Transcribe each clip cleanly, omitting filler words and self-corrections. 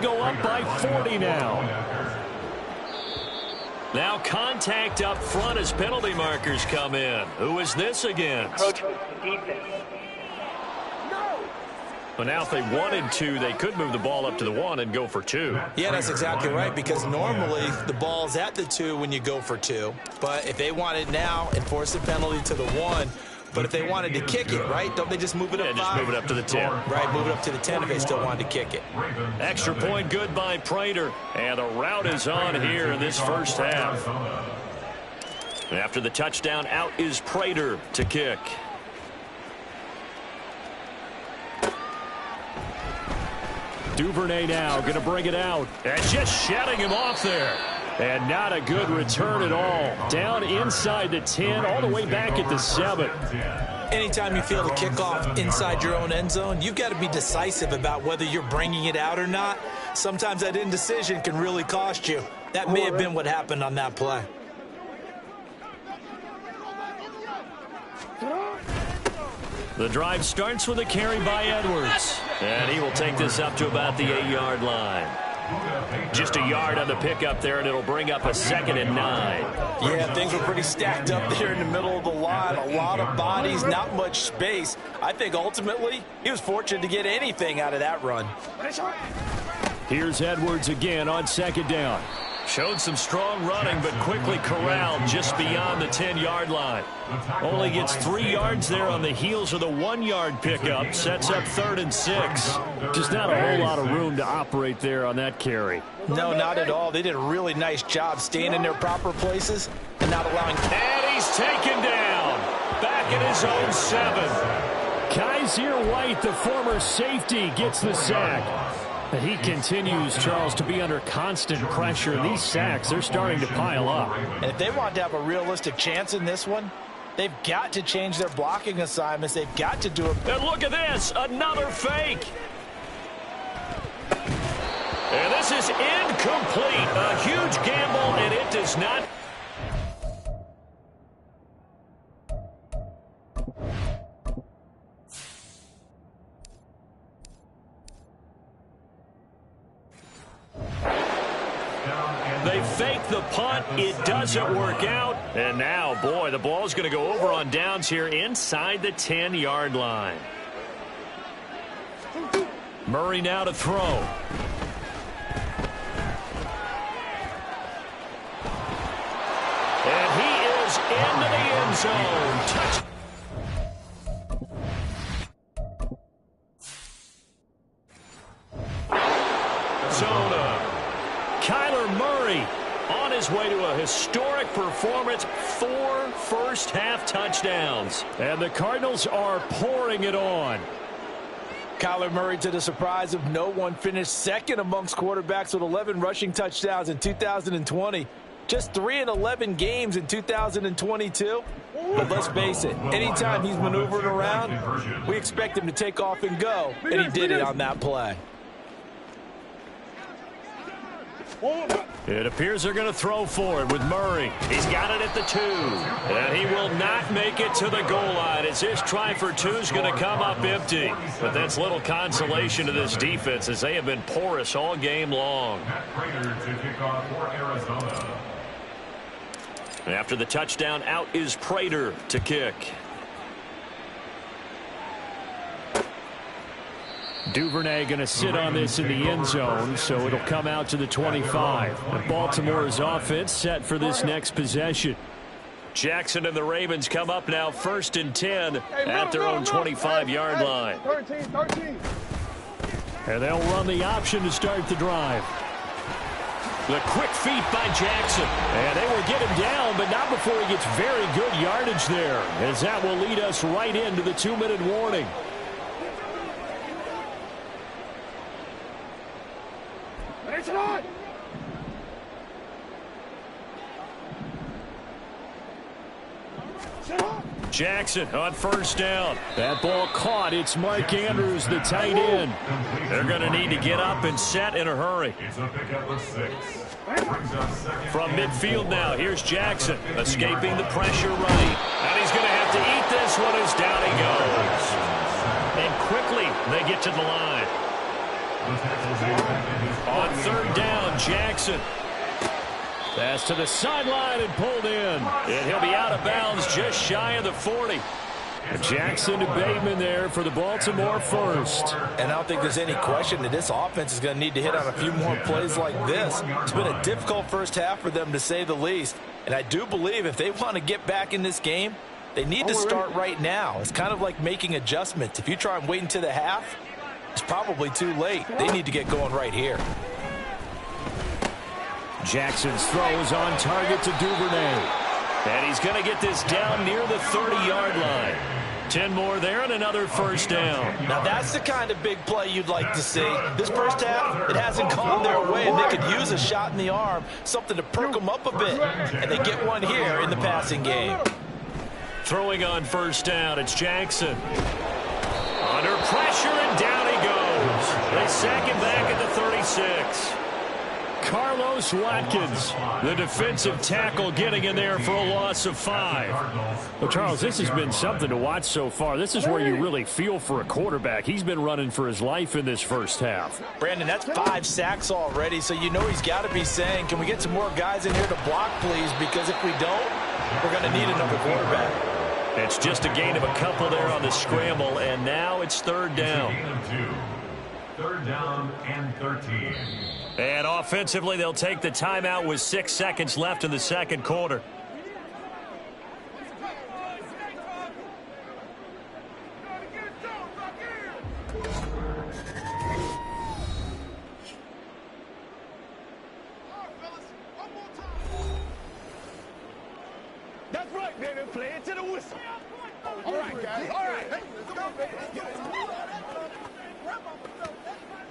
go up by 40 now. Now contact up front as penalty markers come in. Who is this against? But now if they wanted to, they could move the ball up to the 1 and go for 2. Yeah, that's exactly right, because normally the ball's at the 2 when you go for 2. But if they want it now, enforce the penalty to the 1. But if they wanted to kick it, right, don't they just move it up 5? Just move it up to the 10. Right, move it up to the 10 if they still wanted to kick it. Extra point good by Prater. And the route is on here in this first half. After the touchdown, out is Prater to kick. Duvernay now going to bring it out. And just shutting him off there. And not a good return at all. Down inside the 10, all the way back at the 7. Anytime you feel the kickoff inside your own end zone, you've got to be decisive about whether you're bringing it out or not. Sometimes that indecision can really cost you. That may have been what happened on that play. The drive starts with a carry by Edwards. And he will take this up to about the 8-yard line. Just a yard on the pickup there, and it'll bring up a 2nd and 9. Yeah, things were pretty stacked up there in the middle of the line. A lot of bodies, not much space. I think ultimately he was fortunate to get anything out of that run. Here's Edwards again on 2nd down. Showed some strong running, but quickly corralled just beyond the 10-yard line. Only gets 3 yards there on the heels of the 1-yard pickup. Sets up 3rd and 6. Just not a whole lot of room to operate there on that carry. No, not at all. They did a really nice job staying in their proper places and not allowing. And he's taken down. Back at his own 7. Kaiser White, the former safety, gets the sack. And he continues, Charles, to be under constant pressure. These sacks, they're starting to pile up. And if they want to have a realistic chance in this one, they've got to change their blocking assignments. They've got to do it. And look at this, another fake. And this is incomplete. A huge gamble, and it does not. They fake the punt. It doesn't work out. And now, boy, the ball's going to go over on downs here inside the 10-yard line. Murray now to throw. And he is into the end zone. Touch. Kyler Murray on his way to a historic performance. 4 first-half touchdowns. And the Cardinals are pouring it on. Kyler Murray, to the surprise of no one, finished 2nd amongst quarterbacks with 11 rushing touchdowns in 2020. Just 3 in 11 games in 2022. But let's face it, anytime he's maneuvering around, we expect him to take off and go. And he did it on that play. It appears they're going to throw for it with Murray. He's got it at the 2. And he will not make it to the goal line as this try for 2 is going to come up empty. But that's little consolation to this defense as they have been porous all game long. After the touchdown, out is Prater to kick. Duvernay going to sit on this in the end zone, so it'll come out to the 25. And Baltimore's offense set for this next possession. Jackson and the Ravens come up now 1st and 10 at their own 25-yard line. 13. And they'll run the option to start the drive. The quick feet by Jackson. And they will get him down, but not before he gets very good yardage there, as that will lead us right into the 2-minute warning. Jackson on 1st down. That ball caught. It's Mark Andrews, the tight end. They're going to need to get up and set in a hurry. From midfield now, here's Jackson, escaping the pressure right. And he's going to have to eat this one as down he goes. And quickly, they get to the line. On third down, Jackson. Pass to the sideline and pulled in. And he'll be out of bounds just shy of the 40. Jackson to Bateman there for the Baltimore first. And I don't think there's any question that this offense is going to need to hit on a few more plays like this. It's been a difficult first half for them, to say the least. And I do believe if they want to get back in this game, they need to start right now. It's kind of like making adjustments. If you try and wait until the half, it's probably too late. They need to get going right here. Jackson's throw is on target to Duvernay. And he's going to get this down near the 30-yard line. 10 more there and another first down. Now that's the kind of big play you'd like to see. This first half, it hasn't gone their way, and they could use a shot in the arm, something to perk them up a bit. And they get one here in the passing game. Throwing on first down, it's Jackson. Under pressure, and down he goes. They sack him back at the 36. Carlos Watkins, the defensive tackle, getting in there for a loss of 5. Well, Charles, this has been something to watch so far. This is where you really feel for a quarterback. He's been running for his life in this first half. Brandon, that's 5 sacks already, so you know he's got to be saying, can we get some more guys in here to block, please? Because if we don't, we're going to need another quarterback. It's just a gain of a couple there on the scramble, and now it's third down. Third down and 13. And offensively, they'll take the timeout with 6 seconds left in the second quarter. That's right, baby. Play it to the whistle. All right, guys. All right. Hey, let's go, baby.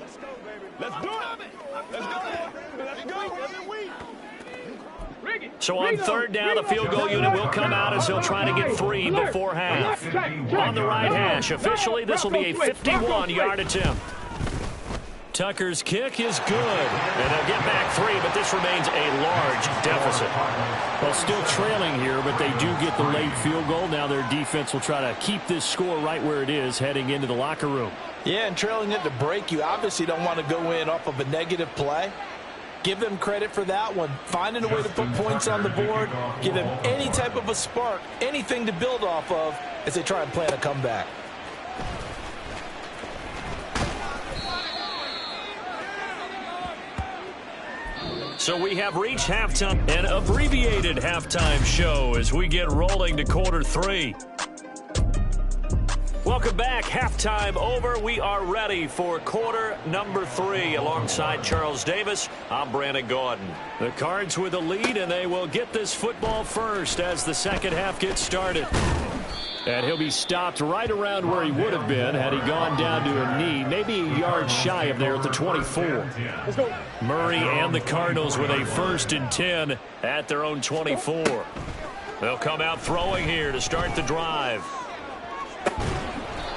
Let's go, baby. Let's do it. Let's go. Let's go. So on third down, the field goal unit will come out as he'll try to get 3 before half. On the right hash, officially, this will be a 51-yard attempt. Tucker's kick is good, and they'll get back 3, but this remains a large deficit. Well, still trailing here, but they do get the late field goal. Now their defense will try to keep this score right where it is heading into the locker room. Yeah, and trailing at the break, you obviously don't want to go in off of a negative play. Give them credit for that one. Finding a way to put points on the board, give them any type of a spark, anything to build off of as they try and plan a comeback. So we have reached halftime, an abbreviated halftime show as we get rolling to quarter 3. Welcome back. Halftime over. We are ready for quarter number 3. Alongside Charles Davis, I'm Brandon Gaudin. The Cards with the lead, and they will get this football first as the second half gets started. And he'll be stopped right around where he would have been had he gone down to a knee, maybe a yard shy of there at the 24. Murray and the Cardinals with a 1st and 10 at their own 24. They'll come out throwing here to start the drive.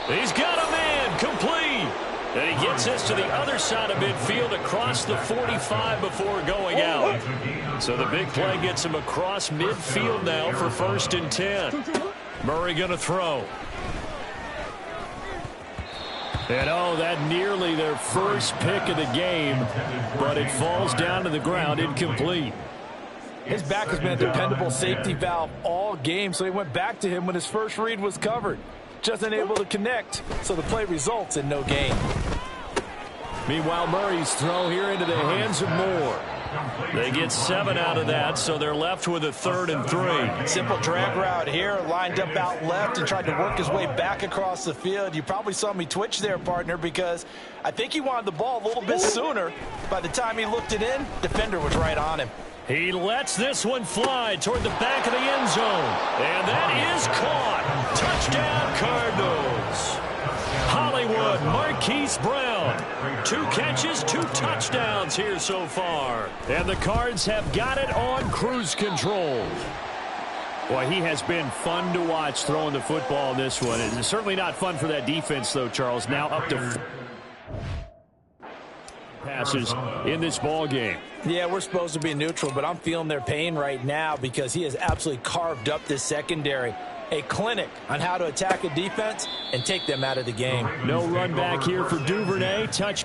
He's got a man, complete. And he gets this to the other side of midfield across the 45 before going out. So the big play gets him across midfield now for 1st and 10. Murray going to throw. And oh, that nearly their first pick of the game, but it falls down to the ground incomplete. His back has been a dependable safety valve all game, so he went back to him when his first read was covered. Just unable to connect, so the play results in no gain. Meanwhile, Murray's throw here into the hands of Moore. They get 7 out of that, so they're left with a 3rd and 3. Simple drag route here, lined up out left and tried to work his way back across the field. You probably saw me twitch there, partner, because I think he wanted the ball a little bit sooner. By the time he looked it in, defender was right on him. He lets this one fly toward the back of the end zone. And that is caught. Touchdown, Cardinals. Hollywood, Marquise Brown. 2 catches, 2 touchdowns here so far. And the Cards have got it on cruise control. Boy, he has been fun to watch throwing the football in this one. It's certainly not fun for that defense, though, Charles. Now up to passes in this ball game. Yeah, we're supposed to be neutral, but I'm feeling their pain right now because he has absolutely carved up this secondary. A clinic on how to attack a defense and take them out of the game. No run back here for Duvernay. Touchdown.